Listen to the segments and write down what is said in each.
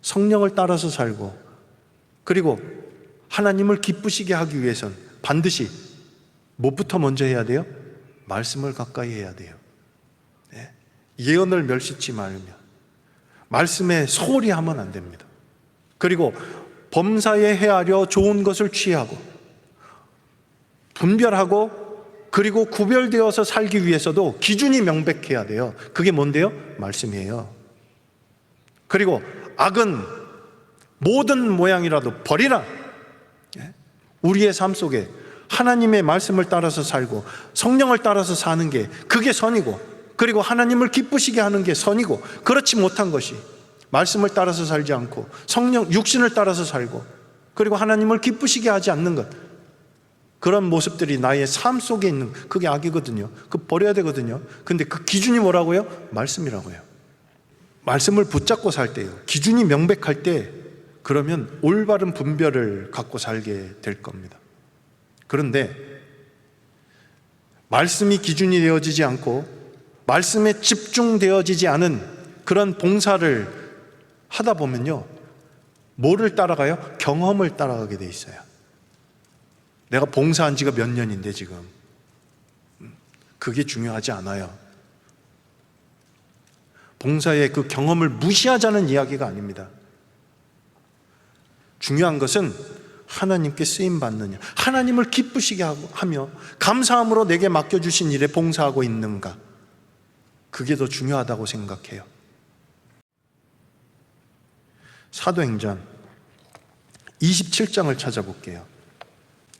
성령을 따라서 살고, 그리고 하나님을 기쁘시게 하기 위해선 반드시 무엇부터 먼저 해야 돼요? 말씀을 가까이 해야 돼요. 네. 예언을 멸시치 말며 말씀에 소홀히 하면 안 됩니다. 그리고 범사에 헤아려 좋은 것을 취하고 분별하고, 그리고 구별되어서 살기 위해서도 기준이 명백해야 돼요. 그게 뭔데요? 말씀이에요. 그리고 악은 모든 모양이라도 버리라. 우리의 삶 속에 하나님의 말씀을 따라서 살고 성령을 따라서 사는 게, 그게 선이고, 그리고 하나님을 기쁘시게 하는 게 선이고, 그렇지 못한 것이 말씀을 따라서 살지 않고 성령, 육신을 따라서 살고, 그리고 하나님을 기쁘시게 하지 않는 것, 그런 모습들이 나의 삶 속에 있는, 그게 악이거든요. 그거 버려야 되거든요. 근데 그 기준이 뭐라고요? 말씀이라고요. 말씀을 붙잡고 살 때요, 기준이 명백할 때, 그러면 올바른 분별을 갖고 살게 될 겁니다. 그런데 말씀이 기준이 되어지지 않고 말씀에 집중되어지지 않은 그런 봉사를 하다 보면요, 뭐를 따라가요? 경험을 따라가게 돼 있어요. 내가 봉사한 지가 몇 년인데 지금 그게 중요하지 않아요. 봉사의 그 경험을 무시하자는 이야기가 아닙니다. 중요한 것은 하나님께 쓰임받느냐, 하나님을 기쁘시게 하며 감사함으로 내게 맡겨주신 일에 봉사하고 있는가, 그게 더 중요하다고 생각해요. 사도행전 27장을 찾아볼게요.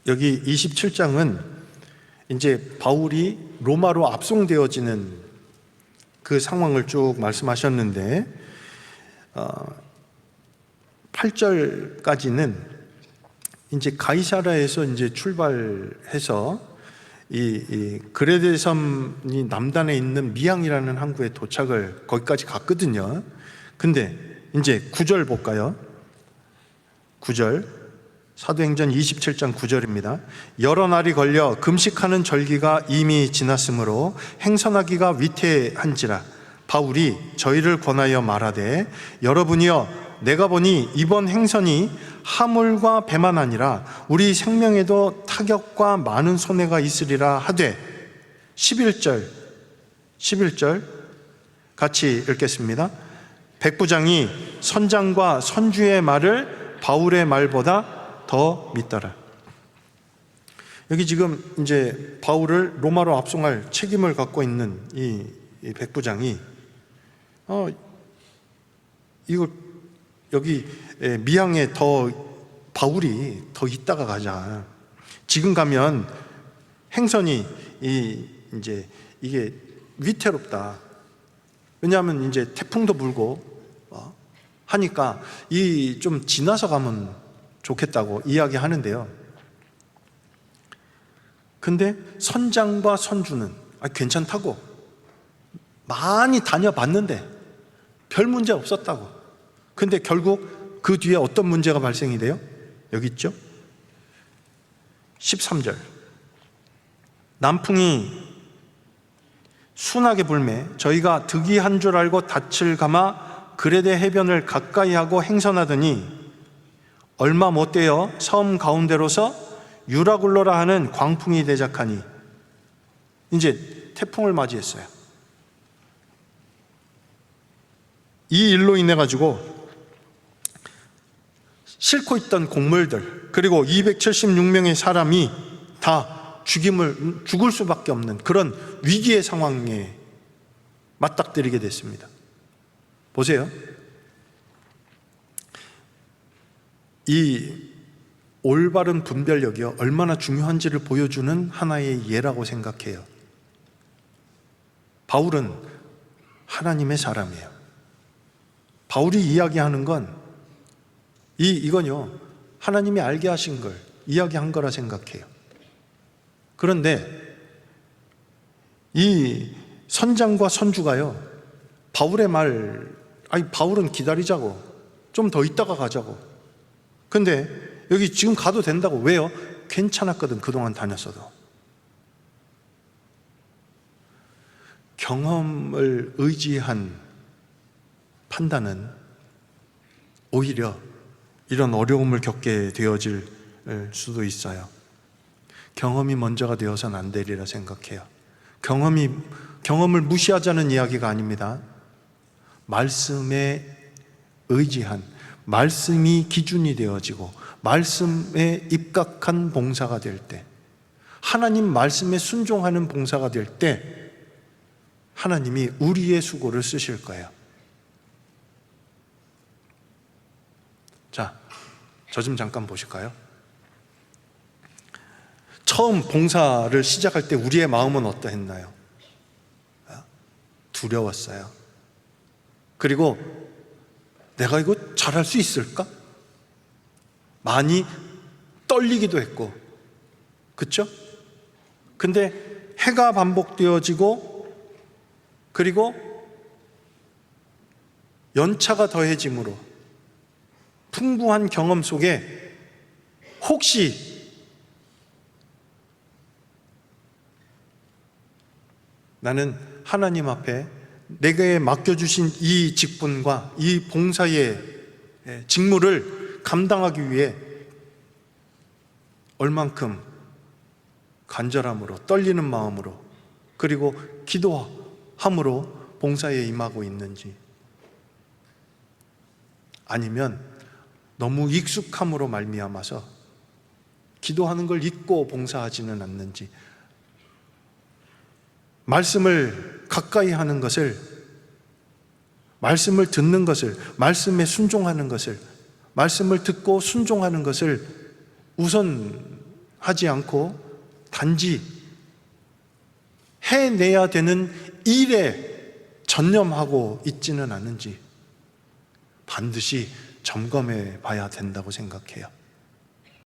여기 27장은 이제 바울이 로마로 압송되어지는 그 상황을 쭉 말씀하셨는데, 8절까지는 이제 가이사라에서 이제 출발해서 이 그레데 섬이 남단에 있는 미항이라는 항구에 도착을, 거기까지 갔거든요. 근데 이제 9절 볼까요? 9절, 사도행전 27장 9절입니다. 여러 날이 걸려 금식하는 절기가 이미 지났으므로 행선하기가 위태한지라 바울이 저희를 권하여 말하되, 여러분이여 내가 보니 이번 행선이 하물과 배만 아니라 우리 생명에도 타격과 많은 손해가 있으리라 하되, 11절 같이 읽겠습니다. 백부장이 선장과 선주의 말을 바울의 말보다 더 믿더라. 여기 지금 이제 바울을 로마로 압송할 책임을 갖고 있는 이 백부장이 이거 여기 미항에 바울이 더 있다가 가자. 지금 가면 행선이 이제 이게 위태롭다. 왜냐하면 이제 태풍도 불고 하니까 좀 지나서 가면 좋겠다고 이야기하는데요. 근데 선장과 선주는 괜찮다고 많이 다녀봤는데 별 문제 없었다고. 근데 결국 그 뒤에 어떤 문제가 발생이 돼요? 여기 있죠? 13절. 남풍이 순하게 불매 저희가 득이한 줄 알고 닻을 감아 그레데 해변을 가까이 하고 행선하더니 얼마 못 되어 섬 가운데로서 유라굴로라 하는 광풍이 대작하니, 이제 태풍을 맞이했어요. 이 일로 인해 가지고 싣고 있던 곡물들, 그리고 276명의 사람이 다 죽을 수밖에 없는 그런 위기의 상황에 맞닥뜨리게 됐습니다. 보세요. 이 올바른 분별력이 얼마나 중요한지를 보여주는 하나의 예라고 생각해요. 바울은 하나님의 사람이에요. 바울이 이야기하는 건 이건요, 하나님이 알게 하신 걸 이야기한 거라 생각해요. 그런데 이 선장과 선주가요, 바울의 바울은 기다리자고, 좀 더 있다가 가자고. 근데 여기 지금 가도 된다고. 왜요? 괜찮았거든, 그동안 다녔어도. 경험을 의지한 판단은 오히려 이런 어려움을 겪게 되어질 수도 있어요. 경험이 먼저가 되어서는 안 되리라 생각해요. 경험을 무시하자는 이야기가 아닙니다. 말씀에 의지한, 말씀이 기준이 되어지고 말씀에 입각한 봉사가 될 때, 하나님 말씀에 순종하는 봉사가 될 때 하나님이 우리의 수고를 쓰실 거예요. 자, 저 좀 잠깐 보실까요? 처음 봉사를 시작할 때 우리의 마음은 어떠했나요? 두려웠어요. 그리고 내가 이거 잘할 수 있을까? 많이 떨리기도 했고, 그렇죠? 근데 해가 반복되어지고 그리고 연차가 더해짐으로 풍부한 경험 속에 혹시 나는 하나님 앞에 내게 맡겨주신 이 직분과 이 봉사의 직무를 감당하기 위해 얼만큼 간절함으로, 떨리는 마음으로, 그리고 기도함으로 봉사에 임하고 있는지, 아니면 너무 익숙함으로 말미암아서 기도하는 걸 잊고 봉사하지는 않는지, 말씀을 가까이 하는 것을, 말씀을 듣는 것을, 말씀에 순종하는 것을, 말씀을 듣고 순종하는 것을 우선하지 않고 단지 해내야 되는 일에 전념하고 있지는 않은지 반드시 점검해 봐야 된다고 생각해요.